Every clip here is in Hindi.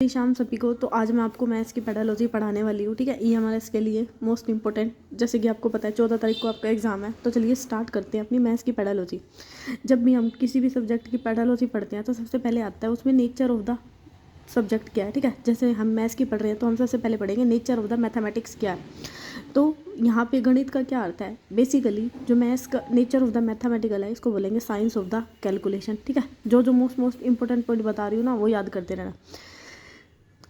शाम सभी को। तो आज मैं आपको मैथ्स की पेडालॉजी पढ़ाने वाली हूँ, ठीक है। EMRS के लिए मोस्ट इंपॉर्टेंट, जैसे कि आपको पता है 14 तारीख को आपका एग्जाम है। तो चलिए स्टार्ट करते हैं अपनी मैथ्स की पेडालॉजी। जब भी हम किसी भी सब्जेक्ट की पेडालॉजी पढ़ते हैं तो सबसे पहले आता है उसमें नेचर ऑफ द सब्जेक्ट क्या है, ठीक है। जैसे हम मैथ्स की पढ़ रहे हैं तो हम सबसे पहले पढ़ेंगे नेचर ऑफ द मैथमेटिक्स क्या है। तो यहाँ पे गणित का क्या अर्थ है, बेसिकली जो मैथ्स का नेचर ऑफ द मैथमेटिकल है इसको बोलेंगे साइंस ऑफ द कैलकुलेशन, ठीक है। जो मोस्ट इंपॉर्टेंट पॉइंट बता रही हूँ ना वो याद करते रहना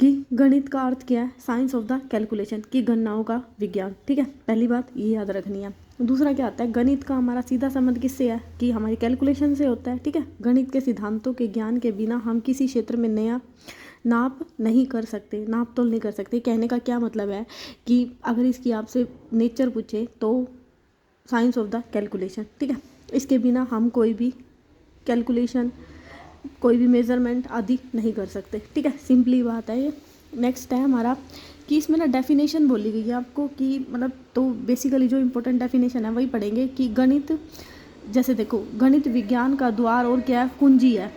कि गणित का अर्थ क्या है, साइंस ऑफ द कैलकुलेशन की गणनाओं का विज्ञान, ठीक है। पहली बात ये याद रखनी है। दूसरा क्या आता है, गणित का हमारा सीधा संबंध किससे है कि हमारी कैलकुलेशन से होता है, ठीक है। गणित के सिद्धांतों के ज्ञान के बिना हम किसी क्षेत्र में नया नाप नहीं कर सकते, नाप तोल नहीं कर सकते। कहने का क्या मतलब है कि अगर इसकी आपसे नेचर पूछे तो साइंस ऑफ द कैलकुलेशन, ठीक है। इसके बिना हम कोई भी कैलकुलेशन, कोई भी मेजरमेंट आदि नहीं कर सकते, ठीक है। सिंपली बात है ये। नेक्स्ट है हमारा कि इसमें ना डेफिनेशन बोली गई है आपको कि मतलब, तो बेसिकली जो इम्पोर्टेंट डेफिनेशन है वही पढ़ेंगे कि गणित, जैसे देखो गणित विज्ञान का द्वार और क्या है, कुंजी है।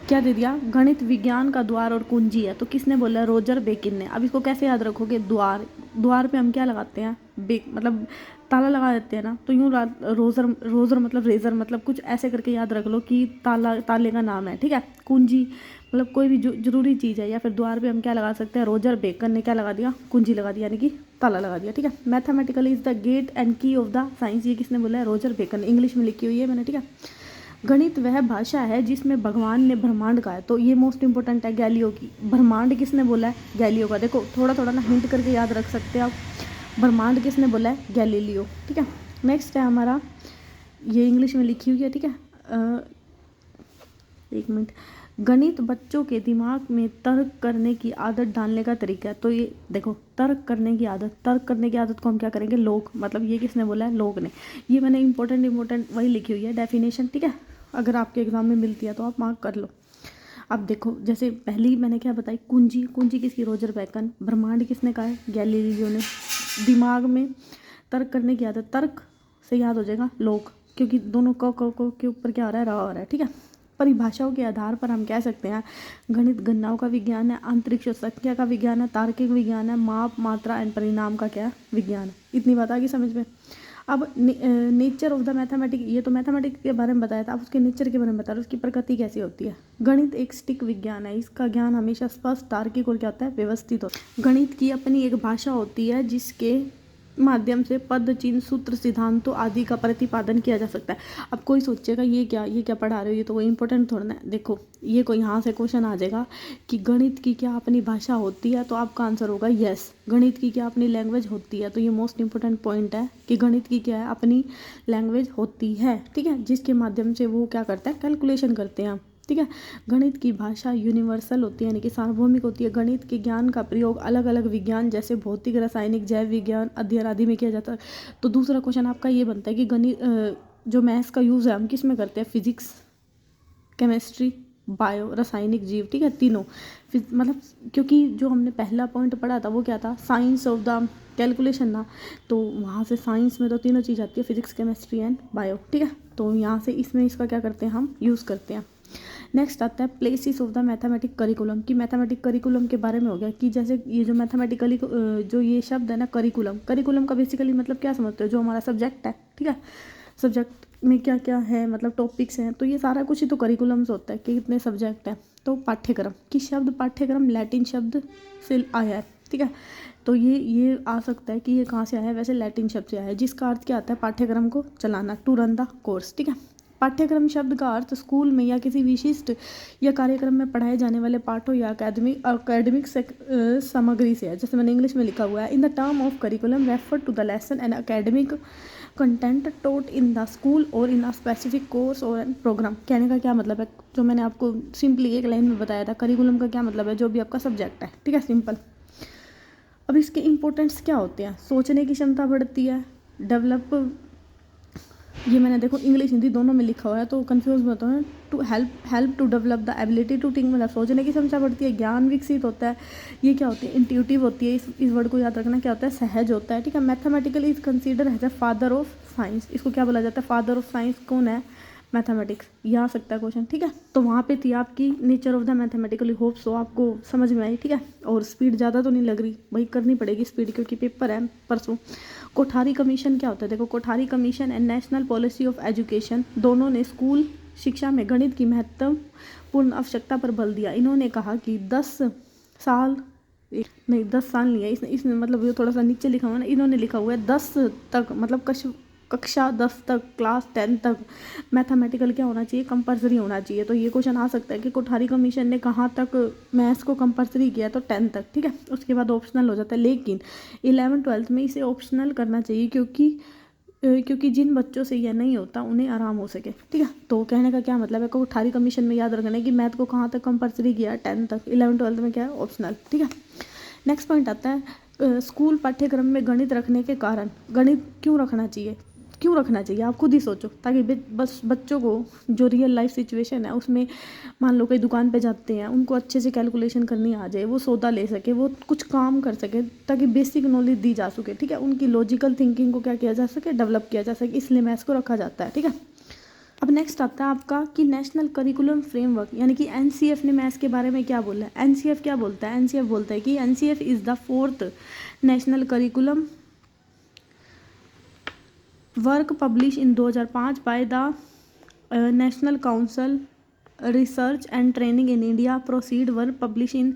क्या दे दिया, गणित विज्ञान का द्वार और कुंजी है। तो किसने बोला, रोजर बेकिन ने। अब इसको कैसे याद रखोगे, द्वार, द्वार पे हम क्या लगाते हैं, मतलब ताला लगा देते हैं ना। तो यूँ रोजर, रोजर मतलब रेजर, मतलब कुछ ऐसे करके याद रख लो कि ताले का नाम है, ठीक है। कुंजी मतलब कोई भी जो जरूरी चीज़ है, या फिर द्वार पे हम क्या लगा सकते हैं, रोजर बेकन ने क्या लगा दिया, कुंजी लगा दिया, यानी कि ताला लगा दिया, ठीक है। Mathematically is the gate and key of the science, ये किसने बोला है, रोजर बेकन। इंग्लिश में लिखी हुई है मैंने, ठीक है। गणित वह भाषा है जिसमें भगवान ने ब्रह्मांड का है। तो ये मोस्ट इंपॉर्टेंट है गैलियो की। ब्रह्मांड किसने बोला है, गैलियो का। देखो थोड़ा थोड़ा ना हिंट करके याद रख सकते हैं आप। ब्रह्मांड किसने बोला है, गैलीलियो, ठीक है। नेक्स्ट है हमारा, ये इंग्लिश में लिखी हुई है, ठीक है। एक मिनट। गणित बच्चों के दिमाग में तर्क करने की आदत डालने का तरीका है। तो ये देखो, तर्क करने की आदत, तर्क करने की आदत को हम क्या करेंगे, लोग, मतलब ये किसने बोला है, लोग ने। ये मैंने इंपॉर्टेंट वही लिखी हुई है डेफिनेशन, ठीक है। अगर आपके एग्जाम में मिलती है तो आप मार्क कर लो। अब देखो, जैसे पहली मैंने क्या बताई, कुंजी, कुंजी किसकी, रोजर बेकन। ब्रह्मांड किसने कहा है, गैलीलियो ने। दिमाग में तर्क करने की आदत, तर्क से याद हो जाएगा लोग, क्योंकि दोनों को के ऊपर क्या हो रहा है, रहा हो रहा है, ठीक है। परिभाषाओं के आधार पर हम कह सकते हैं गणित गणनाओं का विज्ञान है, अंतरिक्ष संख्या का विज्ञान है, तार्किक विज्ञान है, माप, मात्रा एंड परिणाम का क्या विज्ञान है। इतनी बात आ गई समझ में। अब नेचर ऑफ द मैथमेटिक, ये तो मैथमेटिक्स के बारे में बताया था, अब उसके नेचर के बारे में बता रहा हूँ, उसकी प्रकृति कैसी होती है। गणित एक सटीक विज्ञान है, इसका ज्ञान हमेशा स्पष्ट, तार्किक और क्या होता है, व्यवस्थित होता है। गणित की अपनी एक भाषा होती है जिसके माध्यम से पद, चिन्ह, सूत्र, सिद्धांतों आदि का प्रतिपादन किया जा सकता है। अब कोई सोचेगा ये क्या पढ़ा रहे हो, ये तो कोई इंपॉर्टेंट थोड़ा ना है। देखो ये कोई यहाँ से क्वेश्चन आ जाएगा कि गणित की क्या अपनी भाषा होती है, तो आपका आंसर होगा यस। गणित की क्या अपनी लैंग्वेज होती है, तो ये मोस्ट इंपॉर्टेंट पॉइंट है कि गणित की क्या है, अपनी लैंग्वेज होती है, ठीक है, जिसके माध्यम से वो क्या करता है, कैलकुलेशन करते हैं, ठीक है। गणित की भाषा यूनिवर्सल होती है, यानी कि सार्वभौमिक होती है। गणित के ज्ञान का प्रयोग अलग अलग विज्ञान जैसे भौतिक, रासायनिक, जैव विज्ञान अध्ययन आदि में किया जाता है। तो दूसरा क्वेश्चन आपका ये बनता है कि गणित जो मैथ्स का यूज़ है हम किस में करते हैं, फिजिक्स, केमिस्ट्री, बायो, रासायनिक, जीव, ठीक है, तीनों। मतलब क्योंकि जो हमने पहला पॉइंट पढ़ा था वो क्या था, साइंस ऑफ द कैलकुलेशन ना, तो वहाँ से साइंस में तो तीनों चीज़ आती है, फिजिक्स, केमिस्ट्री एंड बायो, ठीक है। तो यहाँ से इसमें इसका क्या करते हैं, हम यूज़ करते हैं। नेक्स्ट आता है places of the mathematic curriculum, की मैथमेटिक करिकुलम के बारे में हो गया कि जैसे ये जो मैथमेटिकली जो ये शब्द है ना, करिकुलम, करिकुलम का बेसिकली मतलब क्या समझते हो, जो हमारा सब्जेक्ट है, ठीक है। सब्जेक्ट में क्या क्या है, मतलब टॉपिक्स हैं, तो ये सारा कुछ ही तो करिकुलम्स होता है कि कितने सब्जेक्ट हैं। तो पाठ्यक्रम, कि शब्द पाठ्यक्रम लैटिन शब्द से आया है, ठीक है। तो ये आ सकता है कि ये कहाँ से आया है, वैसे लैटिन शब्द से आया है, जिसका अर्थ क्या आता है, पाठ्यक्रम को चलाना, टू रन द कोर्स, ठीक है। पाठ्यक्रम शब्द का अर्थ स्कूल में या किसी विशिष्ट या कार्यक्रम में पढ़ाए जाने वाले पाठों या अकेडमिक सामग्री से है। जैसे मैंने इंग्लिश में लिखा हुआ है, in the term of curriculum refer to the lesson and academic content taught in the school or in a specific course or an program. कहने का क्या मतलब है, जो मैंने आपको सिंपली एक लाइन में बताया था, करिकुलम का क्या मतलब है, जो भी आपका सब्जेक्ट है, ठीक है, सिंपल। अब इसके इम्पोर्टेंट्स क्या होते हैं, सोचने की क्षमता बढ़ती है, डेवलप, ये मैंने देखो इंग्लिश हिंदी दोनों में लिखा हुआ है तो कंफ्यूज मत हो। To help to develop the ability to think, मतलब सोचने की क्षमता बढ़ती है, ज्ञान विकसित होता है। ये क्या होती है, इंट्यूटिव होती है, इस वर्ड को याद रखना, क्या होता है, सहज होता है, ठीक है। Mathematical is consider as a father of science, इसको क्या बोला जाता है, फादर ऑफ साइंस कौन है, मैथमेटिक्स, ये आ सकता है क्वेश्चन, ठीक है। तो वहाँ पे थी आपकी nature of the mathematical, hope so आपको समझ में आई, ठीक है। और स्पीड ज़्यादा तो नहीं लग रही भाई, करनी पड़ेगी स्पीड क्योंकि पेपर है परसों। कोठारी कमीशन क्या होता है, देखो Kothari commission and national policy of education दोनों ने स्कूल शिक्षा में गणित की महत्वपूर्ण आवश्यकता पर बल दिया। इन्होंने कहा कि 10 साल नहीं 10 साल नहीं है, इसने मतलब ये थोड़ा सा नीचे लिखा हुआ है ना, इन्होंने लिखा हुआ है 10 तक, मतलब कक्षा 10 तक, क्लास 10 तक मैथमेटिकल क्या होना चाहिए, कंपलसरी होना चाहिए। तो ये क्वेश्चन आ सकता है कि कोठारी कमीशन ने कहाँ तक मैथ्स को कंपलसरी किया, तो 10 तक, ठीक है। उसके बाद ऑप्शनल हो जाता है, लेकिन 11th-12th में इसे ऑप्शनल करना चाहिए क्योंकि जिन बच्चों से यह नहीं होता उन्हें आराम हो सके, ठीक है। तो कहने का क्या मतलब है, कोठारी कमीशन में याद रखना है कि मैथ को कहाँ तक कंपलसरी किया, 10 तक, 11th-12th में क्या है, ऑप्शनल, ठीक है। नेक्स्ट पॉइंट आता है स्कूल पाठ्यक्रम में गणित रखने के कारण। गणित क्यों रखना चाहिए, क्यों रखना चाहिए, आप खुद ही सोचो, ताकि बस बच्चों को जो रियल लाइफ सिचुएशन है उसमें, मान लो कहीं दुकान पे जाते हैं, उनको अच्छे से कैलकुलेशन करनी आ जाए, वो सौदा ले सके, वो कुछ काम कर सके, ताकि बेसिक नॉलेज दी जा सके, ठीक है। उनकी लॉजिकल थिंकिंग को क्या किया जा सके, डेवलप किया जा सके, इसलिए मैथ्स को रखा जाता है, ठीक है। अब नेक्स्ट आता है आपका कि नेशनल करिकुलम फ्रेमवर्क, यानी कि एनसीएफ ने मैथ्स के बारे में क्या बोला है। एनसीएफ क्या बोलता है, एनसीएफ बोलता है कि NCF is the 4th national curriculum work publish in 2005 by the national council research and training in India, proceed work publish in.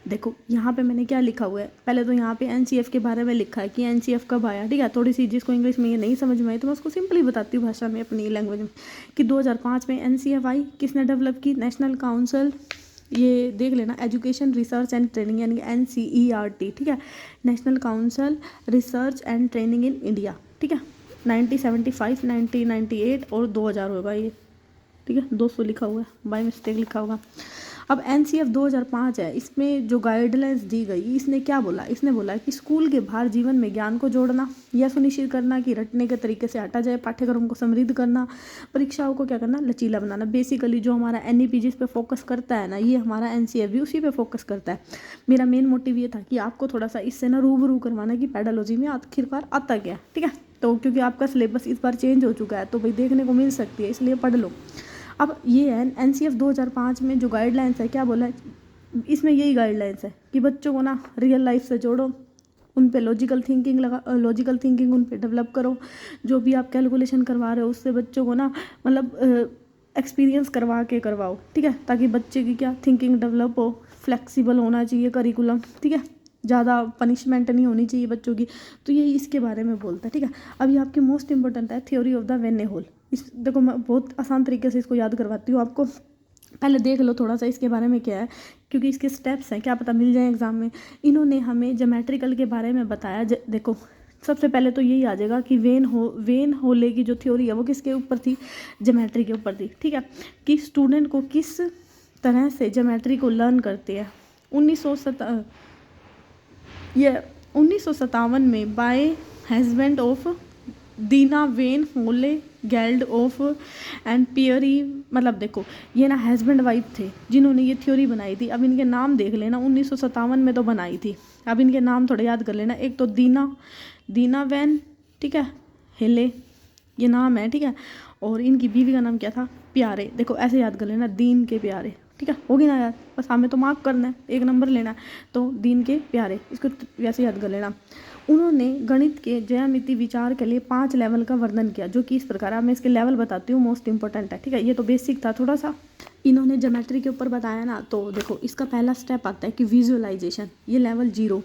देखो यहाँ पे मैंने क्या लिखा हुआ है, पहले तो यहाँ पे एनसीएफ के बारे में लिखा है कि एनसीएफ कब आया, ठीक है। थोड़ी सी जिसको इंग्लिश में ये नहीं समझ में आई तो मैं उसको सिंपली बताती हूँ भाषा में, अपनी लैंग्वेज में, कि 2005 में एनसीएफ आई। किसने डेवलप की, नेशनल काउंसिल, ये देख लेना, एजुकेशन रिसर्च एंड ट्रेनिंग, यानी NCERT, ठीक है, national council research and training in India, ठीक है। 1975, 1998 और 2000 होगा ये, ठीक है। 200 लिखा हुआ है, बाय मिस्टेक लिखा होगा। अब एनसीएफ 2005 है, इसमें जो गाइडलाइंस दी गई, इसने क्या बोला, इसने बोला कि स्कूल के बाहर जीवन में ज्ञान को जोड़ना, यह सुनिश्चित करना कि रटने के तरीके से हटा जाए, पाठ्यक्रम को समृद्ध करना, परीक्षाओं को क्या करना, लचीला बनाना। बेसिकली जो हमारा NEP जिस पे फोकस करता है ना, ये हमारा एनसीएफ भी उसी पे फोकस करता है। मेरा मेन मोटिव ये था कि आपको थोड़ा सा इससे ना रूबरू करवाना कि पेडालॉजी में आखिरकार आता क्या, ठीक है। तो क्योंकि आपका सिलेबस इस बार चेंज हो चुका है, तो भाई देखने को मिल सकती है, इसलिए पढ़ लो। अब ये है एनसीएफ 2005 में जो गाइडलाइंस है, क्या बोला है इसमें, यही गाइडलाइंस है कि बच्चों को ना रियल लाइफ से जोड़ो, उन पे लॉजिकल थिंकिंग उन पे डेवलप करो। जो भी आप कैलकुलेशन करवा रहे हो उससे बच्चों को ना मतलब एक्सपीरियंस करवाओ, ठीक है, ताकि बच्चे की क्या थिंकिंग डेवलप हो। फ्लेक्सिबल होना चाहिए करिकुलम, ठीक है, ज़्यादा पनिशमेंट नहीं होनी चाहिए बच्चों की। तो ये इसके बारे में बोलता है, ठीक है। अब ये आपके मोस्ट इंपॉर्टेंट है, theory of the van Hiele. इस देखो मैं बहुत आसान तरीके से इसको याद करवाती हूँ आपको, पहले देख लो थोड़ा सा इसके बारे में क्या है, क्योंकि इसके स्टेप्स हैं, क्या पता मिल जाए एग्जाम में। इन्होंने हमें ज्योमेट्रिकल के बारे में बताया। देखो सबसे पहले तो यही आ जाएगा कि वेन होले की जो थ्योरी है वो किसके ऊपर थी, ज्योमेट्री के ऊपर थी, ठीक है। कि स्टूडेंट को किस तरह से ज्योमेट्री को लर्न करते हैं। 1957 में bye husband of Dina when होले गैल्ड ऑफ एंड पियरी, मतलब देखो ये ना हस्बैंड वाइफ थे जिन्होंने ये थ्योरी बनाई थी। अब इनके नाम देख लेना, 1957 में तो बनाई थी, अब इनके नाम थोड़े याद कर लेना। एक तो दीना वेन, ठीक है, हेले ये नाम है, ठीक है। और इनकी बीवी का नाम क्या था, प्यारे। देखो ऐसे याद कर लेना, दीन के प्यारे, ठीक है, होगी ना यार, बस हमें तो मार्क करना है, 1 नंबर लेना है, तो दीन के प्यारे, इसको वैसे याद कर लेना। उन्होंने गणित के ज्यामिति विचार के लिए 5 लेवल का वर्णन किया, जो कि इस प्रकार है। मैं इसके लेवल बताती हूँ, मोस्ट इंपॉर्टेंट है, ठीक है। ये तो बेसिक था थोड़ा सा, इन्होंने ज्योमेट्री के ऊपर बताया ना। तो देखो इसका पहला स्टेप आता है कि विजुअलाइजेशन, ये लेवल 0।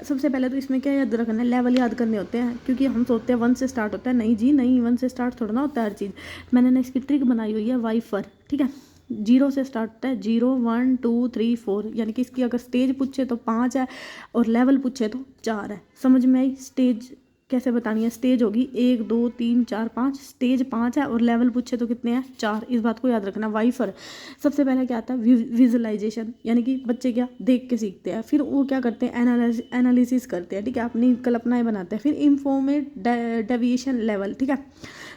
सबसे पहले तो इसमें क्या याद रखना है, लेवल याद करने होते हैं, क्योंकि हम सोचते हैं 1 से स्टार्ट होता है, नहीं जी नहीं, 1 से स्टार्ट थोड़ा ना होता है हर चीज़। मैंने ना इसकी ट्रिक बनाई हुई है वाइफर, ठीक है। 0 से स्टार्ट होता है, 0 1 2 3 4, यानी कि इसकी अगर स्टेज पूछे तो 5 है और लेवल पूछे तो 4 है। समझ में आई, स्टेज कैसे बतानी है, स्टेज होगी 1 2 3 4 5, स्टेज 5 है और लेवल पूछे तो कितने हैं, 4। इस बात को याद रखना। वाइफर सबसे पहले क्या आता है, विजुअलाइजेशन, यानी कि बच्चे क्या देख के सीखते हैं, फिर वो क्या करते हैं, एनालिसिस करते हैं, ठीक है, अपनी कल्पनाएं बनाते हैं। फिर इंफॉर्मेट डेविएशन लेवल, ठीक है,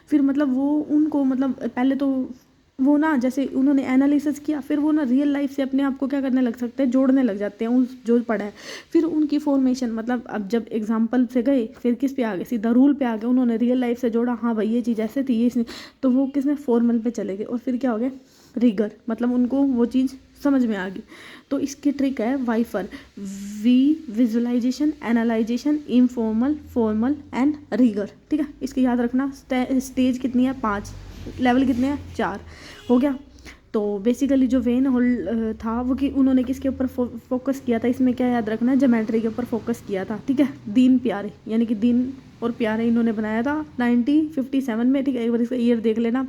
फिर मतलब वो उनको मतलब पहले तो वो ना जैसे उन्होंने एनालिसिस किया, फिर वो ना रियल लाइफ से अपने आप को क्या करने लग सकते हैं, जोड़ने लग जाते हैं उस जो पढ़ा है। फिर उनकी फॉर्मेशन मतलब अब जब एग्जाम्पल से गए फिर किस पे आ गए, सीधा रूल पे आ गए, उन्होंने रियल लाइफ से जोड़ा, हाँ भाई ये चीज़ ऐसे थी ये इसने, तो वो किसमें फॉर्मल पे चले गए और फिर क्या हो गया रिगर, मतलब उनको वो चीज़ समझ में आ गई। तो इसकी ट्रिक है वाइफर, visualisation, analysation, informal, formal and rigour. ठीक है, इसकी याद रखना। स्टेज कितनी है 5, लेवल कितने हैं 4, हो गया। तो बेसिकली जो वेन होल था वो कि उन्होंने किसके ऊपर फोकस किया था, इसमें क्या याद रखना है, ज्योमेट्री के ऊपर फोकस किया था। ठीक है, दीन प्यारे यानी कि दीन और प्यारे इन्होंने बनाया था 1957 में। ठीक है, एक बार इसका ईयर देख लेना।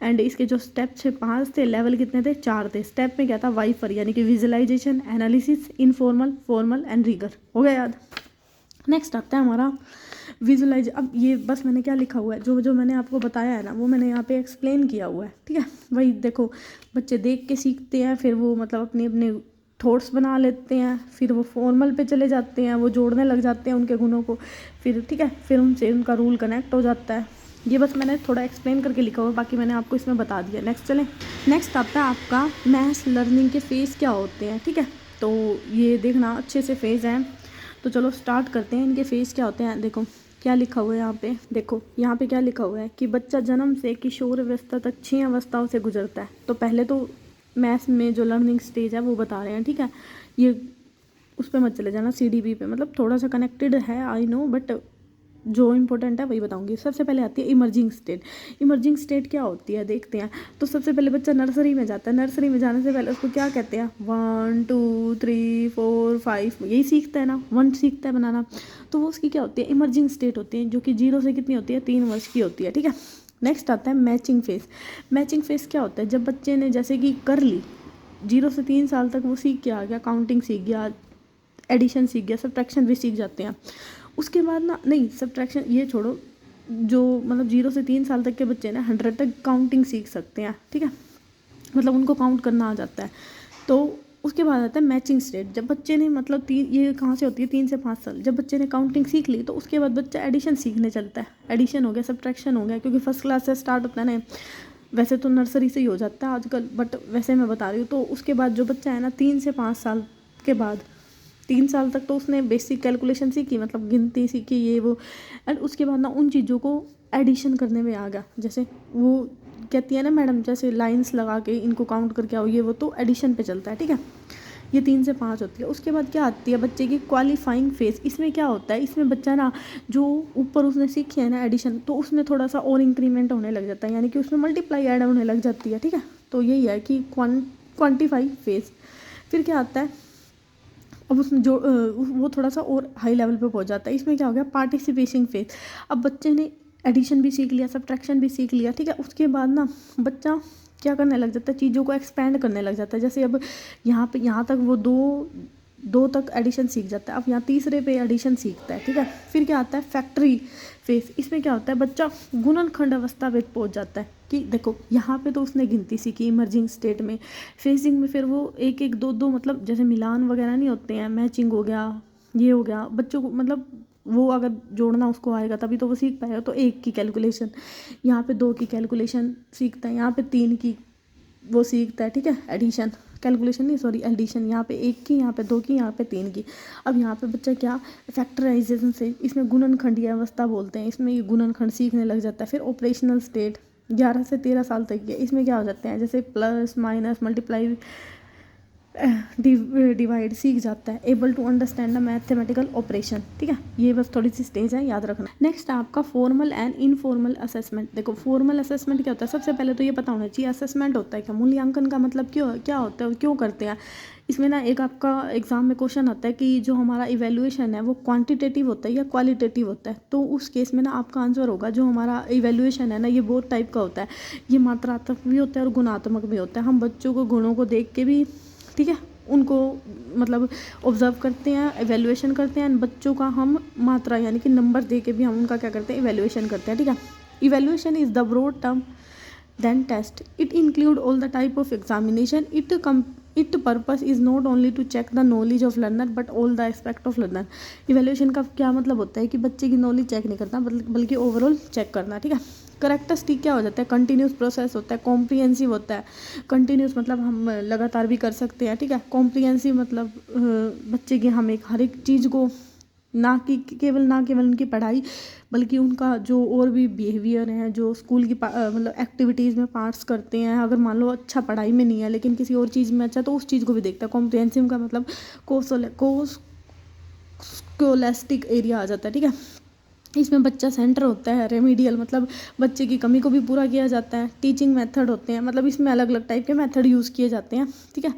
एंड इसके जो स्टेप थे 5 थे, लेवल कितने थे 4 थे। स्टेप में क्या था वाइफर यानी कि visualisation, analysis, informal, formal and rigour, हो गया याद। नेक्स्ट आता है हमारा विजुअलाइज। अब ये बस मैंने क्या लिखा हुआ है, जो जो मैंने आपको बताया है ना वो मैंने यहाँ पे एक्सप्लेन किया हुआ है। ठीक है, वही देखो बच्चे देख के सीखते हैं, फिर वो मतलब अपने अपने थॉट्स बना लेते हैं, फिर वो फॉर्मल पे चले जाते हैं, वो जोड़ने लग जाते हैं उनके गुणों को, फिर ठीक है फिर उनसे उनका रूल कनेक्ट हो जाता है। ये बस मैंने थोड़ा एक्सप्लेन करके लिखा हुआ है, बाकी मैंने आपको इसमें बता दिया। नेक्स्ट चलें। नेक्स्ट आता है आपका मैथ्स लर्निंग के फेज़ क्या होते हैं। ठीक है, तो ये देखना अच्छे से फेज़ हैं। तो चलो स्टार्ट करते हैं, इनके फेज़ क्या होते हैं। देखो क्या लिखा हुआ है यहाँ पे, देखो यहाँ पे क्या लिखा हुआ है कि बच्चा जन्म से किशोर अवस्था तक 6 अवस्थाओं से गुजरता है। तो पहले तो मैथ्स में जो लर्निंग स्टेज है वो बता रहे हैं। ठीक है, ये उस पर मत चले जाना, CDB पे, मतलब थोड़ा सा कनेक्टेड है आई नो, बट जो इम्पोर्टेंट है वही बताऊंगी। सबसे पहले आती है इमर्जिंग स्टेट। इमर्जिंग स्टेट क्या होती है देखते हैं। तो सबसे पहले बच्चा नर्सरी में जाता है, नर्सरी में जाने से पहले उसको क्या कहते हैं 1 2 3 4 5 यही सीखता है ना, 1 सीखता है बनाना। तो वो उसकी क्या होती है इमर्जिंग स्टेट होती है, जो कि 0 से कितनी होती है 3 वर्ष की होती है। ठीक है, नेक्स्ट आता है मैचिंग फेस। मैचिंग फेस क्या होता है, जब बच्चे ने जैसे कि कर ली 0 से 3 साल तक वो सीख के आ गया, काउंटिंग सीख गया, एडिशन सीख गया, सब्ट्रैक्शन भी सीख जाते हैं। उसके बाद ना नहीं सब्ट्रैक्शन ये छोड़ो, जो मतलब 0 से 3 साल तक के बच्चे ना 100 तक काउंटिंग सीख सकते हैं। ठीक है, मतलब उनको काउंट करना आ जाता है। तो उसके बाद आता है मैचिंग स्टेट। जब बच्चे ने मतलब ये कहाँ से होती है 3 से 5 साल, जब बच्चे ने काउंटिंग सीख ली तो उसके बाद बच्चा एडिशन सीखने चलता है। एडिशन हो गया, सब्ट्रैक्शन हो गया, क्योंकि फर्स्ट क्लास से स्टार्ट होता है ना, वैसे तो नर्सरी से ही हो जाता है आजकल, बट वैसे मैं बता रही हूँ। तो उसके बाद जो बच्चा है ना 3 से 5 साल के बाद, 3 साल तक तो उसने बेसिक कैलकुलेशन सीखी, मतलब गिनती सीखी ये वो, एंड उसके बाद ना उन चीज़ों को एडिशन करने में आ गया। जैसे वो कहती है ना मैडम, जैसे लाइंस लगा के इनको काउंट करके आओ ये वो, तो एडिशन पे चलता है। ठीक है, ये 3 से 5 होती है। उसके बाद क्या आती है बच्चे की क्वालिफाइंग फेज। इसमें क्या होता है, इसमें बच्चा ना जो ऊपर उसने सीखी है ना एडिशन, तो उसमें थोड़ा सा और इंक्रीमेंट होने लग जाता है, यानी कि उसमें मल्टीप्लाई ऐड होने लग जाती है। ठीक है, तो यही है कि क्वान्टिफाई फेज। फिर क्या आता है, अब उसमें जो वो थोड़ा सा और हाई लेवल पे पहुंच जाता है। इसमें क्या हो गया पार्टिसिपेशन फेज। अब बच्चे ने एडिशन भी सीख लिया, सब्ट्रैक्शन भी सीख लिया। ठीक है, उसके बाद ना बच्चा क्या करने लग जाता है, चीज़ों को एक्सपेंड करने लग जाता है। जैसे अब यहाँ तक वो दो तक एडिशन सीख जाता है, अब यहाँ तीसरे पे एडिशन सीखता है। ठीक है, फिर क्या आता है फैक्ट्री फेस। इसमें क्या होता है बच्चा गुणनखंड अवस्था पे पहुंच जाता है। कि देखो यहाँ पे तो उसने गिनती सीखी इमर्जिंग स्टेट में, फेसिंग में फिर वो 1 1 2 2 मतलब जैसे मिलान वगैरह नहीं होते हैं, मैचिंग हो गया, ये हो गया, बच्चों को मतलब वो अगर जोड़ना उसको आएगा तभी तो वो सीख पाएगा। तो 1 की कैलकुलेशन, यहाँ पे 2 की कैलकुलेशन सीखता है, यहाँ पे 3 की वो सीखता है। ठीक है, एडिशन कैलकुलेशन नहीं सॉरी एडिशन, यहाँ पे 1 की, यहाँ पे 2 की, यहाँ पे 3 की। अब यहाँ पे बच्चा क्या फैक्टराइजेशन से, इसमें गुणनखंडीय अवस्था बोलते हैं, इसमें ये गुणनखंड सीखने लग जाता है। फिर ऑपरेशनल स्टेट 11 से 13 साल तक की, इसमें क्या हो जाते हैं जैसे प्लस माइनस मल्टीप्लाई डिवाइड सीख जाता है। Able to understand the mathematical operation. ठीक है, ये बस थोड़ी सी स्टेज है, याद रखना। नेक्स्ट आपका फॉर्मल एंड इनफॉर्मल असेसमेंट। देखो फॉर्मल असेसमेंट क्या होता है, सबसे पहले तो ये पता होना चाहिए असेसमेंट होता है क्या, मूल्यांकन का मतलब क्या होता है और क्यों करते हैं। इसमें ना एक आपका एग्जाम में क्वेश्चन आता है कि जो हमारा इवैल्यूएशन है वो क्वांटिटेटिव होता है या क्वालिटेटिव होता है। तो उस केस में ना आपका आंसर होगा जो हमारा इवैल्यूएशन है ना ये बहुत टाइप का होता है, ये मात्रात्मक भी होता है और गुणात्मक भी होता है। हम बच्चों को गुणों को देख के भी ठीक है उनको मतलब ऑब्जर्व करते हैं, एवेल्युएशन करते हैं, बच्चों का हम मात्रा यानी कि नंबर दे के भी हम उनका क्या करते हैं इवैल्यूएशन करते हैं। ठीक है, evaluation is the broad term than test, it include all the type of examination, it purpose is not only to check the knowledge of learner but all the aspect of learner. Evaluation का क्या मतलब होता है कि बच्चे की नॉलेज चेक नहीं करता बल्कि ओवरऑल चेक करना। ठीक है, करेक्टरिस्टिक क्या हो जाता है, कंटिन्यूस प्रोसेस होता है, कॉम्प्रिहेंसिव होता है। कंटिन्यूस मतलब हम लगातार भी कर सकते हैं, ठीक है। कॉम्प्रिहेंसिव मतलब बच्चे की हम एक हर एक चीज़ को ना केवल उनकी पढ़ाई बल्कि उनका जो और भी बिहेवियर है, जो स्कूल की मतलब एक्टिविटीज़ में पार्ट्स करते हैं। अगर मान लो अच्छा पढ़ाई में नहीं है लेकिन किसी और चीज़ में अच्छा, तो उस चीज़ को भी देखता है। कॉम्प्रिहेंसिव का मतलब कोस्कोलास्टिक एरिया आ जाता है, ठीक है। इसमें बच्चा सेंटर होता है। रेमीडियल मतलब बच्चे की कमी को भी पूरा किया जाता है। टीचिंग मेथड होते हैं, मतलब इसमें अलग अलग टाइप के मेथड यूज़ किए जाते हैं, ठीक है।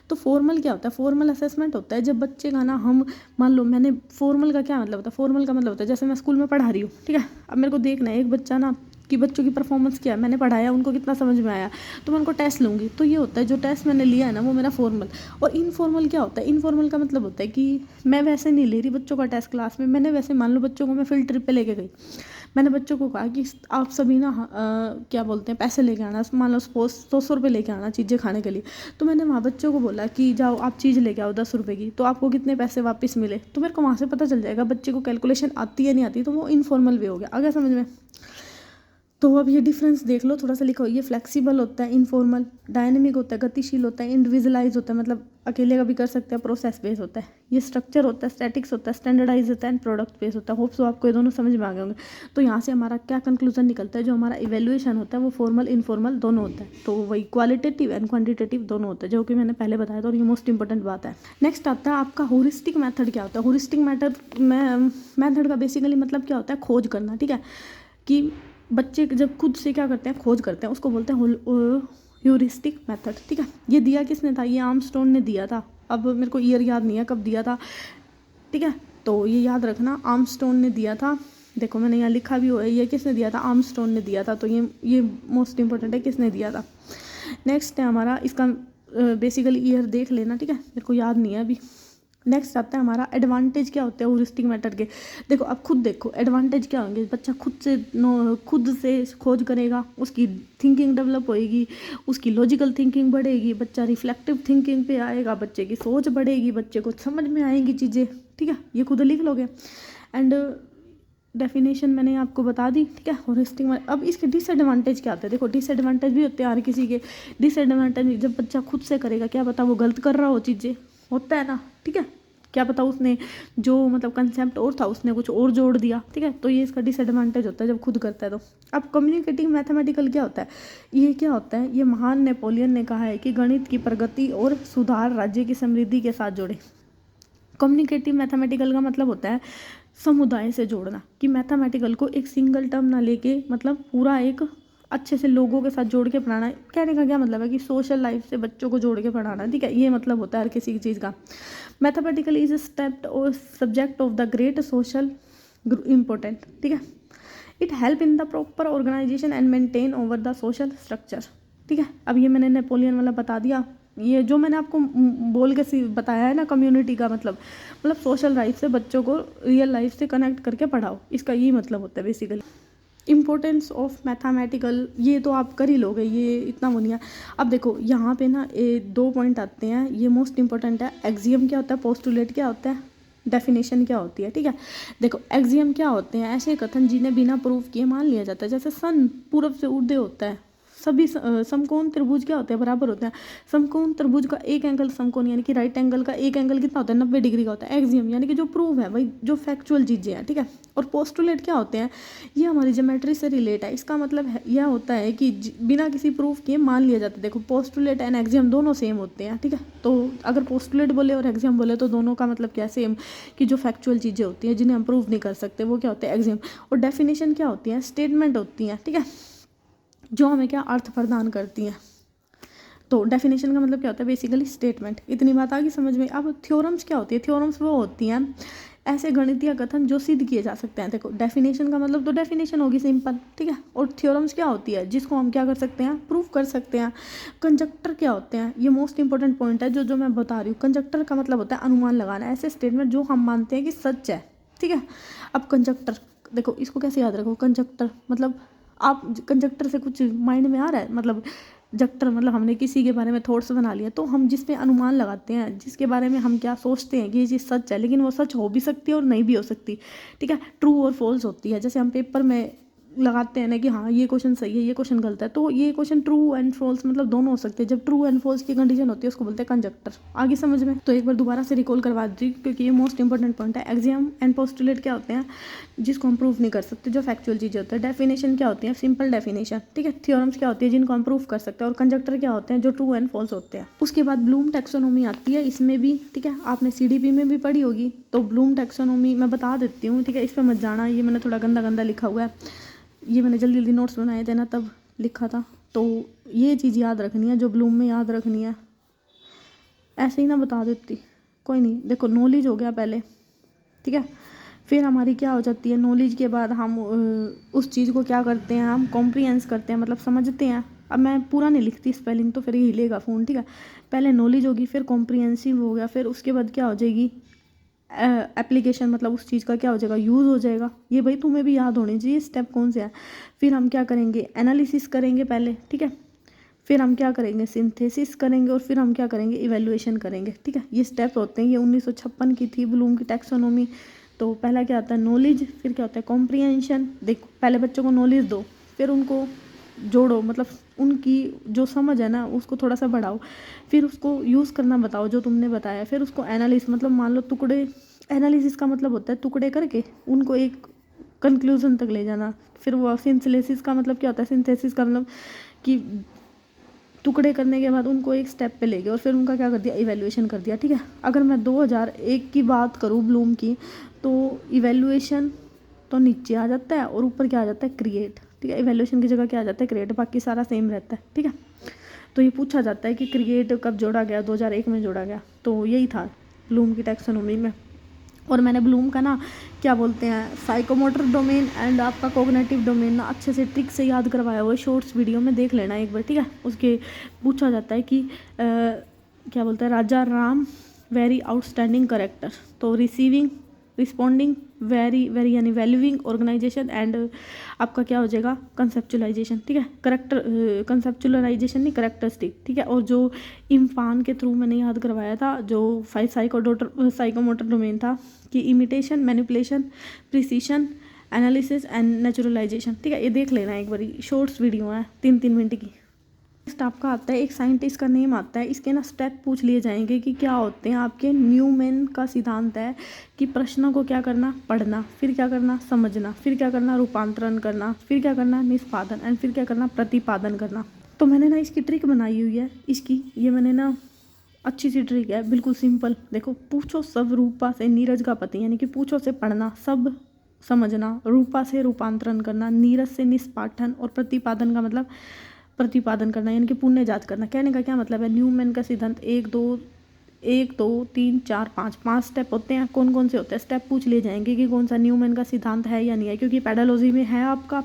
तो फॉर्मल क्या होता है, फॉर्मल असेसमेंट होता है जब बच्चे का ना हम मान लो मैंने फॉर्मल का क्या मतलब होता है, फॉर्मल का मतलब होता है जैसे मैं स्कूल में पढ़ा रही हूँ, ठीक है। अब मेरे को देखना है एक बच्चा ना कि बच्चों की परफॉर्मेंस क्या है, मैंने पढ़ाया उनको कितना समझ में आया, तो मैं उनको टेस्ट लूँगी। तो ये होता है जो टेस्ट मैंने लिया है ना वो मेरा फॉर्मल। और इनफॉर्मल क्या होता है, इनफॉर्मल का मतलब होता है कि मैं वैसे नहीं ले रही बच्चों का टेस्ट क्लास में, मैंने वैसे मान लो बच्चों को मैं फील्ड ट्रिप पे लेके गई, मैंने बच्चों को कहा कि आप सभी ना क्या बोलते हैं पैसे लेके आना, मान लो सपोज 100 रुपये लेके आना चीज़ें खाने के लिए। तो मैंने वहाँ बच्चों को बोला कि जाओ आप चीज़ लेके आओ 10 रुपये की, तो आपको कितने पैसे वापस मिले। तो मेरे को वहाँ से पता चल जाएगा बच्चे को कैलकुलेशन आती है नहीं आती। तो वो इनफॉर्मल वे हो गया, आ गया समझ में। तो अब ये डिफरेंस देख लो थोड़ा सा, लिखो। ये फ्लेक्सिबल होता है, इनफॉर्मल। डायनेमिक होता है, गतिशील होता है। इंडिविजुअलाइज होता है, मतलब अकेले का भी कर सकते हैं। प्रोसेस बेस होता है। ये स्ट्रक्चर होता है, स्टैटिक्स होता है, स्टैंडर्डाइज होता है, एंड प्रोडक्ट बेस होता है। होप सो आपको ये दोनों समझ में आ गए होंगे। तो यहाँ से हमारा क्या कंक्लूजन निकलता है, जो हमारा इवेल्युएशन होता है वो फॉर्मल इनफॉर्मल दोनों होता है। तो वही क्वालिटेटिव एंड क्वान्टिटेटिव दोनों होता है, जो कि मैंने पहले बताया था, और ये मोस्ट इंपॉर्टेंट बात है। नेक्स्ट आता है आपका होरिस्टिक मेथड। क्या होता है होरिस्टिक मेथड का बेसिकली मतलब क्या होता है, खोज करना, ठीक है। कि बच्चे जब खुद से क्या करते हैं, खोज करते हैं, उसको बोलते हैं ह्यूरिस्टिक मेथड, ठीक है। ये दिया किसने था, ये आर्मस्ट्रॉन्ग ने दिया था। अब मेरे को ईयर याद नहीं है कब दिया था, ठीक है। तो ये याद रखना, आर्मस्ट्रॉन्ग ने दिया था। देखो मैंने यहाँ लिखा भी हुआ है, ये किसने दिया था, आर्मस्ट्रॉन्ग ने दिया था। तो ये मोस्ट इंपॉर्टेंट है, किसने दिया था। नेक्स्ट है हमारा, इसका बेसिकली ईयर देख लेना, ठीक है, मेरे को याद नहीं है अभी। नेक्स्ट आता है हमारा एडवांटेज। क्या होते हैं ह्यूरिस्टिक मेथड के, देखो अब खुद देखो एडवांटेज क्या होंगे। बच्चा खुद से खोज करेगा, उसकी थिंकिंग डेवलप होएगी, उसकी लॉजिकल थिंकिंग बढ़ेगी, बच्चा रिफ्लेक्टिव थिंकिंग पे आएगा, बच्चे की सोच बढ़ेगी, बच्चे को समझ में आएंगी चीज़ें, ठीक है। ये खुद लिख लोगे। एंड डेफिनेशन मैंने आपको बता दी, ठीक है, होरिस्टिक में। अब इसके डिसएडवांटेज क्या होते हैं, देखो डिसएडवांटेज भी होते हैं हर किसी के। डिसएडवांटेज जब बच्चा खुद से करेगा, क्या पता वो गलत कर रहा हो चीज़ें, होता है ना, ठीक है। क्या पता उसने जो मतलब कंसेप्ट और था उसने कुछ और जोड़ दिया, ठीक है। तो ये इसका डिसएडवांटेज होता है जब खुद करता है तो। अब कम्युनिकेटिव मैथमेटिकल क्या होता है, ये क्या होता है, ये महान नेपोलियन ने कहा है कि गणित की प्रगति और सुधार राज्य की समृद्धि के साथ जोड़े। कम्युनिकेटिव मैथमेटिकल का मतलब होता है समुदाय से जोड़ना, कि मैथमेटिकल को एक सिंगल टर्म ना लेके मतलब पूरा एक अच्छे से लोगों के साथ जोड़ के पढ़ाना। कहने का क्या मतलब है कि सोशल लाइफ से बच्चों को जोड़ के पढ़ाना, ठीक है। ये मतलब होता है हर किसी चीज़ का। मैथमेटिकल इज स्टेप और subject of the great social important, ठीक है। It help in the proper organisation and maintain over the social structure, ठीक है। अब ये मैंने नेपोलियन वाला बता दिया। ये जो मैंने आपको बोल के बताया है ना, कम्युनिटी का मतलब सोशल लाइफ से बच्चों को रियल लाइफ से कनेक्ट करके पढ़ाओ, इसका ये मतलब होता है बेसिकली। इम्पोर्टेंस ऑफ मैथमेटिकल, ये तो आप कर ही लोगे, ये इतना वो नहीं है। अब देखो यहाँ पे ना 2 पॉइंट आते हैं, ये मोस्ट इंपॉर्टेंट है। एक्सियम क्या होता है, पोस्टुलेट क्या होता है, डेफिनेशन क्या होती है, ठीक है। देखो एक्सियम क्या होते हैं, ऐसे कथन जिन्हें बिना प्रूफ किए मान लिया जाता है। जैसे सन पूरब से उदय होता है, सभी समकोण त्रिभुज क्या होते हैं, बराबर होते हैं। समकोण त्रिभुज का एक एंगल समकोण यानी कि राइट एंगल का एक एंगल कितना होता है, 90 डिग्री का होता है। एक्सियम यानी कि जो प्रूव है वही, जो फैक्चुअल चीज़ें हैं, ठीक है। और पोस्टुलेट क्या होते हैं, ये हमारी ज्योमेट्री से रिलेट है। इसका मतलब है यह होता है कि बिना किसी प्रूफ किए मान लिया जाता है। देखो पोस्टुलेट एंड एक्सियम दोनों सेम होते हैं, ठीक है। तो अगर पोस्टुलेट बोले और एक्सियम बोले तो दोनों का मतलब क्या सेम, कि जो फैक्चुअल चीज़ें होती हैं जिन्हें हम प्रूव नहीं कर सकते वो क्या होते हैं, एक्सियम। और डेफिनेशन क्या होती है, स्टेटमेंट होती हैं, ठीक है, जो हमें क्या अर्थ प्रदान करती हैं। तो डेफिनेशन का मतलब क्या होता है, बेसिकली स्टेटमेंट। इतनी बात आ गई समझ में। अब थ्योरम्स क्या होती है, थ्योरम्स वो होती हैं ऐसे गणितीय कथन जो सिद्ध किए जा सकते हैं। देखो डेफिनेशन का मतलब तो डेफिनेशन होगी सिंपल, ठीक है। और थ्योरम्स क्या होती है, जिसको हम क्या कर सकते हैं, प्रूव कर सकते हैं। कंजक्टर क्या होते हैं, ये मोस्ट इंपॉर्टेंट पॉइंट है जो मैं बता रही हूँ। कंजक्टर का मतलब होता है अनुमान लगाना, ऐसे स्टेटमेंट जो हम मानते हैं कि सच है, ठीक है। अब कंजक्टर देखो, इसको कैसे याद रखो, कंजक्टर मतलब आप कंजक्टर से कुछ माइंड में आ रहा है, मतलब जक्टर मतलब हमने किसी के बारे में थॉट्स बना लिया, तो हम जिस पे अनुमान लगाते हैं, जिसके बारे में हम क्या सोचते हैं कि ये चीज़ सच है, लेकिन वो सच हो भी सकती है और नहीं भी हो सकती, ठीक है। ट्रू और फॉल्स होती है। जैसे हम पेपर में लगाते हैं ना कि हाँ ये क्वेश्चन सही है, ये क्वेश्चन गलत है, तो ये क्वेश्चन ट्रू एंड फॉल्स मतलब दोनों हो सकते हैं। जब ट्रू एंड फॉल्स की कंडीशन होती है उसको बोलते हैं कंजक्टर। आगे समझ में? तो एक बार दोबारा से रिकॉल करवा दी क्योंकि ये मोस्ट इंपॉर्टेंट पॉइंट है। एक्सियम एंड पोस्टुलेट क्या होते हैं? जिसको हम प्रूव नहीं कर सकते, जो फैक्चुअल चीज़ें होती है। डेफिनेशन क्या होती है? सिंपल डेफिनेशन, ठीक है। थ्योरम्स क्या होती है? जिनको हम प्रूव कर सकते हैं। और कंजक्टर क्या होते हैं? जो ट्रू एंड फॉल्स होते हैं। उसके बाद ब्लूम टैक्सोनॉमी आती है इसमें भी, ठीक है। आपने CDP में भी पढ़ी होगी। तो ब्लूम टैक्सोनॉमी मैं बता देती हूँ, ठीक है। इस पर मत जाना, ये मैंने थोड़ा गंदा गंदा लिखा हुआ है, ये मैंने जल्दी जल्दी नोट्स बनाए थे ना तब लिखा था। तो ये चीज़ याद रखनी है, जो ब्लूम में याद रखनी है। ऐसे ही ना बता देती, कोई नहीं। देखो नॉलेज हो गया पहले, ठीक है। फिर हमारी क्या हो जाती है? नॉलेज के बाद हम उस चीज़ को क्या करते हैं? हम कॉम्प्रिहेंस करते हैं, मतलब समझते हैं। अब मैं पूरा नहीं लिखती स्पेलिंग, तो फिर ये हिलेगा फ़ोन, ठीक है। पहले नॉलेज होगी, फिर कॉम्प्रिहेंसिव हो गया, फिर उसके बाद क्या हो जाएगी? एप्लीकेशन, मतलब उस चीज़ का क्या हो जाएगा? यूज़ हो जाएगा। ये भाई तुम्हें भी याद होनी चाहिए स्टेप कौन से है। फिर हम क्या करेंगे? एनालिसिस करेंगे पहले, ठीक है। फिर हम क्या करेंगे? सिंथेसिस करेंगे। और फिर हम क्या करेंगे? इवैल्यूएशन करेंगे, ठीक है। ये स्टेप्स होते हैं। ये 1956 की थी ब्लूम की टैक्सोनॉमी। तो पहला क्या आता है? नॉलेज। फिर क्या होता है? कॉम्प्रिहेंशन। देखो पहले बच्चों को नॉलेज दो, फिर उनको जोड़ो, मतलब उनकी जो समझ है ना उसको थोड़ा सा बढ़ाओ। फिर उसको यूज़ करना बताओ जो तुमने बताया। फिर उसको एनालिस, मतलब मान लो टुकड़े, एनालिसिस का मतलब होता है टुकड़े करके उनको एक कंक्लूजन तक ले जाना। फिर वो सिंथेसिस का मतलब क्या होता है? सिंथेसिस का मतलब कि टुकड़े करने के बाद उनको एक स्टेप पे ले गए और फिर उनका क्या कर दिया? इवैल्यूएशन कर दिया, ठीक है। अगर मैं 2001 की बात करूँ ब्लूम की, तो इवैल्यूएशन तो नीचे आ जाता है और ऊपर क्या आ जाता है? क्रिएट, ठीक है। इवैल्यूएशन की जगह क्या आ जाता है? क्रिएट, बाकी सारा सेम रहता है, ठीक है। तो ये पूछा जाता है कि क्रिएट कब जोड़ा गया? 2001 में जोड़ा गया। तो यही था ब्लूम की टैक्सोनॉमी में। और मैंने ब्लूम का ना क्या बोलते हैं, साइकोमोटर डोमेन एंड आपका कोग्निटिव डोमेन ना अच्छे से ट्रिक से याद करवाया हुआ है। शॉर्ट्स वीडियो में देख लेना एक बार, ठीक है। उसके पूछा जाता है कि क्या बोलता है? राजा राम वेरी आउटस्टैंडिंग करेक्टर। तो रिसीविंग, रिस्पॉन्डिंग, वेरी वेरी यानी वैल्यूइंग, ऑर्गेनाइजेशन एंड आपका क्या हो जाएगा? कंसेप्चुलाइजेशन, ठीक है। करेक्टर, कंसेप्चुलाइजेशन नहीं, करेक्टरिस्टिक, ठीक है। और जो इम्फान के थ्रू मैंने याद करवाया था, जो साइकोमोटर डोमेन था कि imitation, manipulation, precision, analysis and naturalisation, ठीक है। ये देख लेना एक बारी, शॉर्ट्स वीडियो है 3-3 मिनट की। नेक्स्ट आपका आता है एक साइंटिस्ट का नेम आता है। इसके ना स्टेप पूछ लिए जाएंगे कि क्या होते हैं आपके। न्यूमैन का सिद्धांत है कि प्रश्नों को क्या करना? पढ़ना। फिर क्या करना? समझना। फिर क्या करना? रूपांतरण करना। फिर क्या करना? निष्पादन। एंड फिर क्या करना? प्रतिपादन करना। तो मैंने ना इसकी ट्रिक बनाई हुई है इसकी, ये मैंने ना अच्छी सी ट्रिक है, बिल्कुल सिंपल। देखो, पूछो सब रूपा से नीरज का पति, यानी कि पूछो से पढ़ना, सब समझना, रूपा से रूपांतरण करना, नीरज से निष्पाठन, और प्रतिपादन का मतलब प्रतिपादन करना यानी कि पुण्य जांच करना। कहने का क्या मतलब है? न्यूमैन का सिद्धांत 1 2 3 4 5 स्टेप होते हैं। कौन कौन से होते हैं? स्टेप पूछ लिए जाएंगे कि कौन सा न्यूमैन का सिद्धांत है या नहीं है, क्योंकि पेडालॉजी में है आपका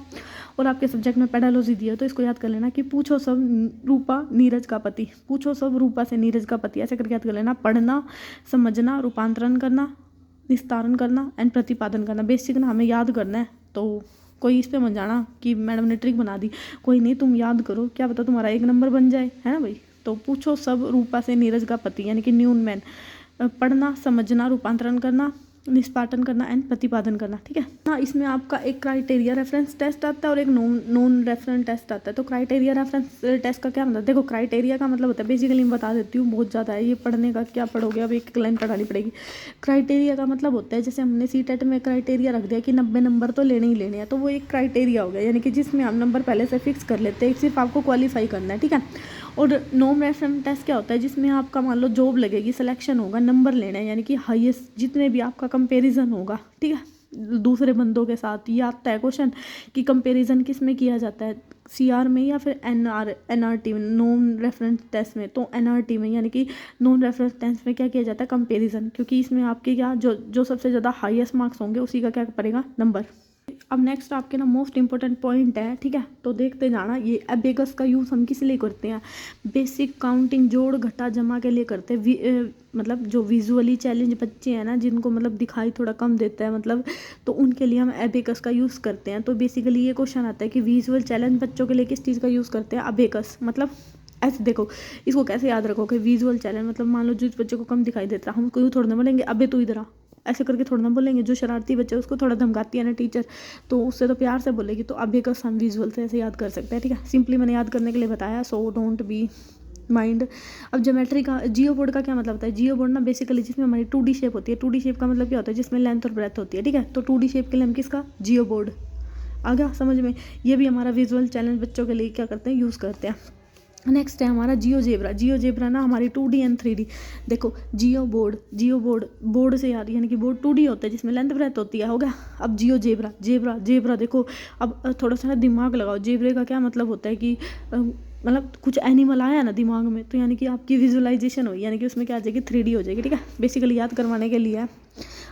और आपके सब्जेक्ट में पेडालॉजी दी है। तो इसको याद कर लेना कि पूछो सब रूपा नीरज का पति, पूछो सब रूपा से नीरज का पति, ऐसे करके याद कर लेना। पढ़ना, समझना, रूपांतरण करना, निस्तारण करना एंड प्रतिपादन करना। बेसिक ना हमें याद करना है। तो कोई इस पे मत जाना कि मैडम ने ट्रिक बना दी, कोई नहीं, तुम याद करो, क्या पता तुम्हारा 1 नंबर बन जाए, है ना भाई। तो पूछो सब रूपा से नीरज का पति यानी कि न्यूमैन, पढ़ना, समझना, रूपांतरण करना, निष्पादन करना एंड प्रतिपादन करना, ठीक है ना। इसमें आपका एक क्राइटेरिया रेफरेंस टेस्ट आता है और एक नॉन रेफरेंस टेस्ट आता है। तो क्राइटेरिया रेफरेंस टेस्ट का क्या मतलब? देखो, क्राइटेरिया का मतलब होता है, बेसिकली मैं बता देती हूँ, बहुत ज़्यादा है ये पढ़ने का, क्या पढ़ोगे अब, एक लाइन पढ़ानी पड़ेगी। क्राइटेरिया का मतलब होता है, जैसे हमने सीटेट में क्राइटेरिया रख दिया कि 90 नंबर तो लेने ही लेने हैं, तो वो एक क्राइटेरिया हो गया, यानी कि जिसमें हम नंबर पहले से फिक्स कर लेते हैं, सिर्फ आपको क्वालिफाई करना है, ठीक है। और नॉन रेफरेंस टेस्ट क्या होता है? जिसमें आपका मान लो जॉब लगेगी, सिलेक्शन होगा, नंबर लेना है, यानी कि हाईएस्ट जितने भी आपका कंपैरिजन होगा, ठीक है, दूसरे बंदों के साथ। ये आता है क्वेश्चन कि कंपैरिजन किस में किया जाता है, CR में या फिर NRT में, नॉन रेफरेंस टेस्ट में। तो NRT में यानी कि नॉन रेफरेंस टेस्ट में क्या किया जाता है? कंपैरिजन, क्योंकि इसमें आपके क्या जो सबसे ज़्यादा हाईएस्ट मार्क्स होंगे उसी का क्या पड़ेगा? नंबर। अब नेक्स्ट आपके ना मोस्ट इंपॉर्टेंट पॉइंट है, ठीक है, तो देखते जाना। ये एबेकस का यूज़ हम किस लिए करते हैं? बेसिक काउंटिंग, जोड़ घटा जमा के लिए करते हैं। मतलब जो विजुअली चैलेंज बच्चे हैं ना, जिनको मतलब दिखाई थोड़ा कम देता है, मतलब तो उनके लिए हम एबेकस का यूज़ करते हैं। तो बेसिकली ये क्वेश्चन आता है कि विजुअल चैलेंज बच्चों के लिए किस चीज़ का यूज़ करते हैं? अबेकस। मतलब ऐसे देखो, इसको कैसे याद रखोगे? विजुअल चैलेंज मतलब मान लो जिस बच्चे को कम दिखाई देता है, हम कोई थोड़ा ना बोलेंगे अबे तू इधर आ, ऐसे करके थोड़ा ना बोलेंगे। जो शरारती बच्चे उसको थोड़ा धमकाती है ना टीचर, तो उससे तो प्यार से बोलेगी। तो अबेकस हम विजुअल से ऐसे याद कर सकते हैं, ठीक है। सिंपली मैंने याद करने के लिए बताया, सो डोंट बी माइंड। अब ज्योमेट्री का जियो बोर्ड का क्या मतलब होता है? जियो बोर्ड ना बेसिकली जिसमें हमारी 2D शेप होती है। 2D शेप का मतलब क्या होता है? जिसमें लेंथ और ब्रेथ होती है, ठीक है। तो 2D शेप के लिए हम किसका? जियो बोर्ड। आ गया समझ में? ये भी हमारा विजुअल चैलेंज बच्चों के लिए क्या करते हैं? यूज़ करते हैं। नेक्स्ट है हमारा जियो जेब्रा। जियो जेब्रा ना हमारी 2D एंड 3D। देखो जियो बोर्ड, जियो बोर्ड बोर्ड से याद, यानी कि बोर्ड 2D होता है जिसमें लेंथ ब्रेथ होती है, हो गया। अब जियो जेब्रा, जेब्रा जेब्रा देखो, अब थोड़ा सा दिमाग लगाओ। जेब्रे का क्या मतलब होता है कि मतलब कुछ एनिमल आया ना दिमाग में, तो यानी कि आपकी विजुअलाइजेशन हुई, यानी कि उसमें क्या आ जाएगी? 3D हो जाएगी, ठीक है। बेसिकली याद करवाने के लिए है।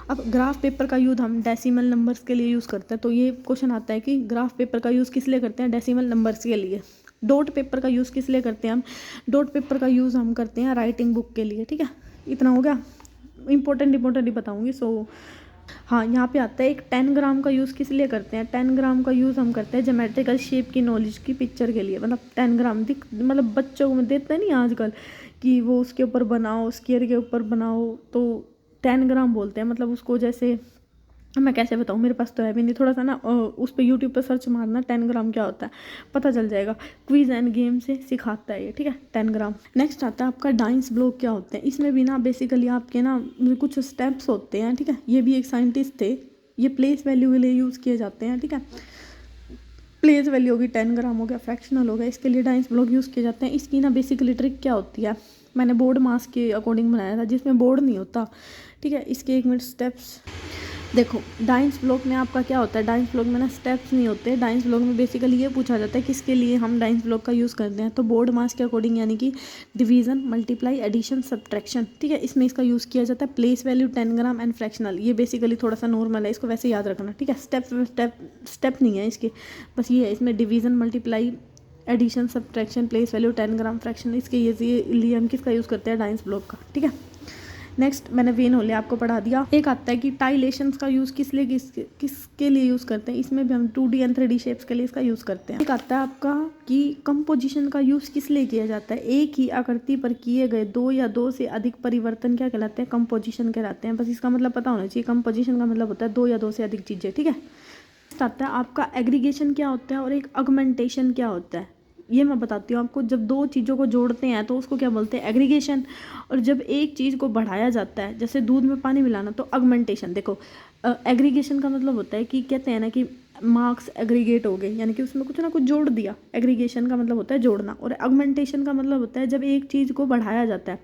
अब ग्राफ पेपर का यूज़ हम डेसिमल नंबर्स के लिए यूज़ करते हैं। तो ये क्वेश्चन आता है कि ग्राफ पेपर का यूज़ किस लिए करते हैं? डेसिमल नंबर्स के लिए। डॉट पेपर का यूज़ किस लिए करते हैं हम? डॉट पेपर का यूज़ हम करते हैं राइटिंग बुक के लिए, ठीक है। इतना हो गया। इंपॉर्टेंट ही बताऊंगी। सो हाँ, यहाँ पे आता है एक 10 ग्राम का यूज़ किस लिए करते हैं? 10 ग्राम का यूज़ हम करते हैं ज्योमेट्रिकल शेप की नॉलेज की पिक्चर के लिए। मतलब 10 ग्राम दिख, मतलब बच्चों को देते नहीं आजकल कि वो उसके ऊपर बनाओ, स्क्वायर के ऊपर बनाओ, तो 10 ग्राम बोलते हैं। मतलब उसको जैसे मैं कैसे बताऊँ, मेरे पास तो है भी नहीं। थोड़ा सा ना उस पर यूट्यूब पर सर्च मारना 10 ग्राम क्या होता है, पता चल जाएगा। क्विज एंड गेम से सिखाता है ये, ठीक है। 10 ग्राम। नेक्स्ट आता है आपका डाइस ब्लॉक क्या होते हैं। इसमें भी ना बेसिकली आपके ना कुछ स्टेप्स होते हैं, ठीक है। ये भी एक साइंटिस्ट थे, ये प्लेस वैल्यू के लिए यूज़ किए जाते हैं, ठीक है। प्लेस वैल्यू होगी 10 ग्राम हो गया, फ्रैक्शनल हो गया, इसके लिए डाइस ब्लॉक यूज़ किए जाते हैं। इसकी ना बेसिकली ट्रिक क्या होती है, मैंने बोर्ड मास के अकॉर्डिंग बनाया था जिसमें बोर्ड नहीं होता, ठीक है। इसके 1 मिनट स्टेप्स देखो। डाइस ब्लॉक में आपका क्या होता है? डाइस ब्लॉक में ना स्टेप्स नहीं होते। डाइस ब्लॉक में बेसिकली ये पूछा जाता है किसके लिए हम डाइस ब्लॉक का यूज़ करते हैं। तो बोर्ड मास के अकॉर्डिंग, यानी कि डिवीजन, मल्टीप्लाई, एडिशन, सब्ट्रैक्शन, ठीक है। इसमें इसका यूज़ किया जाता है। Place value 10 gram and fractional, ये बेसिकली थोड़ा सा नॉर्मल है, इसको वैसे याद रखना, ठीक है। स्टेप नहीं है इसके, बस ये है। इसमें division, multiply, addition, subtraction, place value 10 gram, fraction, इसके ये लिए हम किसका यूज़ करते हैं? डाइस ब्लॉक का, ठीक है। नेक्स्ट मैंने वेन होले आपको पढ़ा दिया। एक आता है कि टाइलेशंस का यूज़ किसके लिए यूज़ करते हैं। इसमें भी हम 2D एंड 3D शेप्स के लिए इसका यूज़ करते हैं। एक आता है आपका कि कंपोजिशन का यूज़ किस लिए किया जाता है। एक ही आकृति पर किए गए 2 या 2 से अधिक परिवर्तन क्या कहलाते हैं? कंपोजिशन कहलाते हैं। बस इसका मतलब पता होना चाहिए। कंपोजिशन का मतलब होता है 2 या 2 से अधिक चीज़ें, ठीक है। आता है आपका एग्रीगेशन क्या होता है और एक अगमेंटेशन क्या होता है। ये मैं बताती हूँ आपको। जब 2 चीज़ों को जोड़ते हैं तो उसको क्या बोलते हैं? एग्रीगेशन। और जब एक चीज़ को बढ़ाया जाता है, जैसे दूध में पानी मिलाना, तो अगमेंटेशन। देखो एग्रीगेशन का मतलब होता है कि कहते हैं ना कि मार्क्स एग्रीगेट हो गए, यानी कि उसमें कुछ ना कुछ जोड़ दिया। एग्रीगेशन का मतलब होता है जोड़ना। और अगमेंटेशन का मतलब होता है जब एक चीज़ को बढ़ाया जाता है,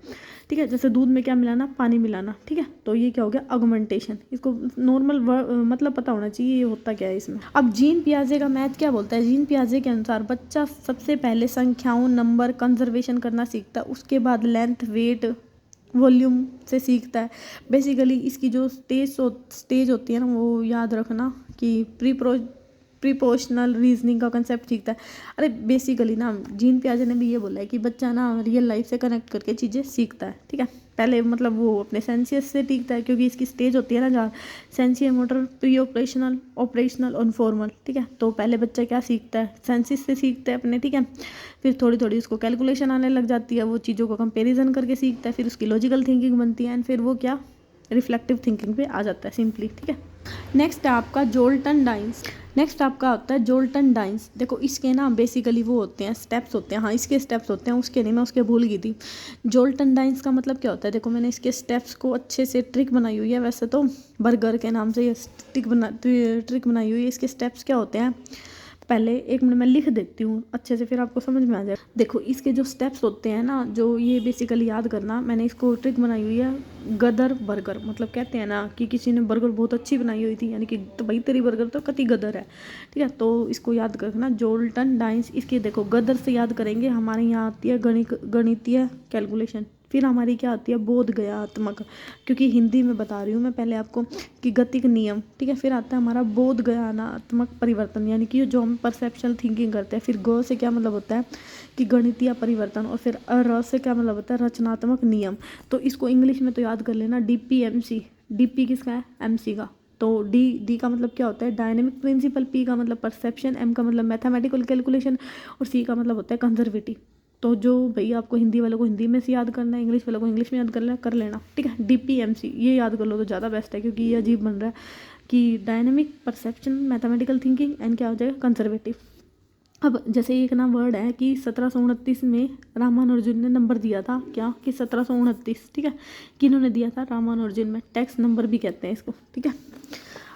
ठीक है। जैसे दूध में क्या मिलाना? पानी मिलाना, ठीक है। तो ये क्या हो गया? अगमेंटेशन। इसको नॉर्मल मतलब पता होना चाहिए ये होता क्या है इसमें। अब जीन पियाजे का मैथ क्या बोलता है? जीन पियाजे के अनुसार बच्चा सबसे पहले संख्याओं, नंबर, कंजर्वेशन करना सीखता है, उसके बाद लेंथ, वेट, वॉल्यूम से सीखता है। बेसिकली इसकी जो स्टेज होती है ना, वो याद रखना कि प्रीपोर्शनल रीजनिंग का कंसेप्ट सीखता है। अरे बेसिकली ना जीन पियाजे ने भी ये बोला है कि बच्चा ना रियल लाइफ से कनेक्ट करके चीज़ें सीखता है, ठीक है। पहले मतलब वो अपने सेंसियस से सीखता है, क्योंकि इसकी स्टेज होती है ना जहाँ सेंसियर मोटर, प्री ऑपरेशनल, ऑपरेशनल और फॉर्मल, ठीक है। तो पहले बच्चा क्या सीखता है? सेंसिस से सीखता है अपने, ठीक है। फिर थोड़ी थोड़ी उसको कैलकुलेशन आने लग जाती है, वो चीज़ों को कंपेरिजन करके सीखता है, फिर उसकी लॉजिकल थिंकिंग बनती है, एंड फिर वो क्या रिफ्लेक्टिव थिंकिंग पे आ जाता है सिंपली, ठीक है। नेक्स्ट है आपका जोल्टन डाइंस। नेक्स्ट आपका होता है जोल्टन डाइंस। देखो इसके ना बेसिकली वो होते हैं स्टेप्स होते हैं। हाँ इसके स्टेप्स होते हैं, उसके नहीं, मैं उसके भूल गई थी। जोल्टन डाइंस का मतलब क्या होता है? देखो मैंने इसके स्टेप्स को अच्छे से ट्रिक बनाई हुई है। वैसे तो बर्गर के नाम से ये ट्रिक बनाई हुई है। इसके स्टेप्स क्या होते हैं? पहले 1 मिनट मैं लिख देती हूँ अच्छे से, फिर आपको समझ में आ जाए। देखो इसके जो स्टेप्स होते हैं ना, जो ये बेसिकली याद करना, मैंने इसको ट्रिक बनाई हुई है। गदर बर्गर, मतलब कहते हैं ना कि किसी ने बर्गर बहुत अच्छी बनाई हुई थी, यानी कि तो भाई तेरी बर्गर तो कति गदर है, ठीक है। तो इसको याद रखना जोल्टन डाइंस। इसके देखो गदर से याद करेंगे, हमारे यहाँ आती है गणितीय कैलकुलेशन। फिर हमारी क्या आती है? बोध गयात्मक, क्योंकि हिंदी में बता रही हूँ मैं पहले आपको कि गतिक नियम, ठीक है। फिर आता है हमारा बोध गयानात्मक परिवर्तन, यानी कि जो हम परसेप्शनल थिंकिंग करते हैं। फिर ग से क्या मतलब होता है कि गणितीय परिवर्तन। और फिर र से क्या मतलब होता है? रचनात्मक नियम। तो इसको इंग्लिश में तो याद कर लेना DPMC। DP किसका है? MC का। तो डी का मतलब क्या होता है? Dynamic principal. P का मतलब परसेप्शन। M का मतलब मैथमेटिकल कैलकुलेशन। और C का मतलब होता है कंजर्वेटिव। तो जो भाई आपको हिंदी वालों को हिंदी में से याद करना है, इंग्लिश वालों को इंग्लिश में याद कर लेना, ठीक है। DPMC ये याद कर लो तो ज़्यादा बेस्ट है, क्योंकि ये अजीब बन रहा है कि dynamic perception, mathematical thinking and क्या हो जाएगा, कंजर्वेटिव। अब जैसे एक ना वर्ड है कि 1729 में रामानुजन ने नंबर दिया था, क्या कि 1729, ठीक है। किन्होंने दिया था, रामानुजन में, टैक्स नंबर भी कहते हैं इसको, ठीक है।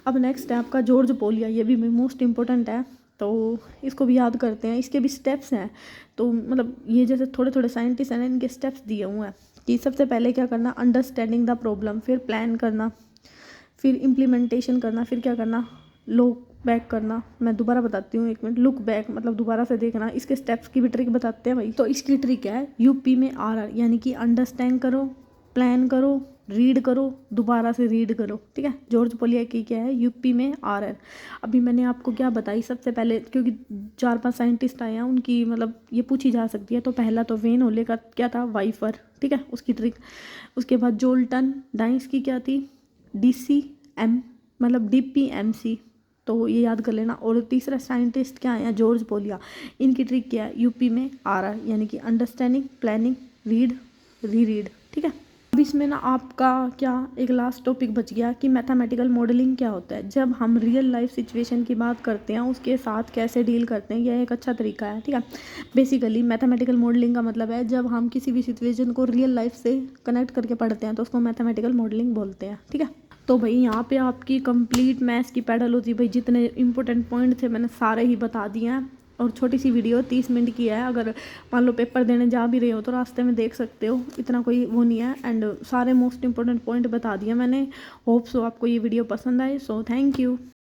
अब नेक्स्ट है आपका जॉर्ज पोलिया, ये भी मोस्ट इंपॉर्टेंट है, तो इसको भी याद करते हैं। इसके भी स्टेप्स हैं, तो मतलब ये जैसे थोड़े थोड़े साइंटिस्ट हैं इनके स्टेप्स दिए हुए हैं कि सबसे पहले क्या करना, अंडरस्टैंडिंग द प्रॉब्लम, फिर प्लान करना, फिर इम्प्लीमेंटेशन करना, फिर क्या करना, लुक बैक करना। मैं दोबारा बताती हूँ, 1 मिनट। लुक बैक मतलब दोबारा से देखना। इसके स्टेप्स की भी ट्रिक बताते हैं भाई। तो इसकी ट्रिक है UP में RR, यानी कि अंडरस्टैंड करो, प्लान करो, रीड करो, दोबारा से रीड करो, ठीक है। जॉर्ज पोलिया की क्या है, UP में RR। अभी मैंने आपको क्या बताई सबसे पहले, क्योंकि 4-5 साइंटिस्ट आए हैं, उनकी मतलब ये पूछी जा सकती है। तो पहला तो वेन होले का क्या था, वाइफर, ठीक है, उसकी ट्रिक। उसके बाद जोल्टन डाइस की क्या थी, DCM मतलब DPMC, तो ये याद कर लेना। और तीसरा साइंटिस्ट क्या है, जॉर्ज पोलिया, इनकी ट्रिक क्या है, UP में RR, यानी कि अंडरस्टैंडिंग, प्लानिंग, रीड, रीड, ठीक है। अब इसमें ना आपका क्या एक लास्ट टॉपिक बच गया कि मैथमेटिकल मॉडलिंग क्या होता है। जब हम रियल लाइफ सिचुएशन की बात करते हैं, उसके साथ कैसे डील करते हैं, यह एक अच्छा तरीका है, ठीक है। बेसिकली मैथमेटिकल मॉडलिंग का मतलब है जब हम किसी भी सिचुएशन को रियल लाइफ से कनेक्ट करके पढ़ते हैं तो उसको मैथमेटिकल मॉडलिंग बोलते हैं, ठीक है। तो भाई यहाँ पे आपकी कंप्लीट मैथ्स की पेडालॉजी, भाई जितने इंपॉर्टेंट पॉइंट थे मैंने सारे ही बता दिए हैं। और छोटी सी वीडियो 30 मिनट की है, अगर मान लो पेपर देने जा भी रहे हो तो रास्ते में देख सकते हो, इतना कोई वो नहीं है। एंड सारे मोस्ट इंपॉर्टेंट पॉइंट बता दिए मैंने। होप सो आपको ये वीडियो पसंद आए। So thank you.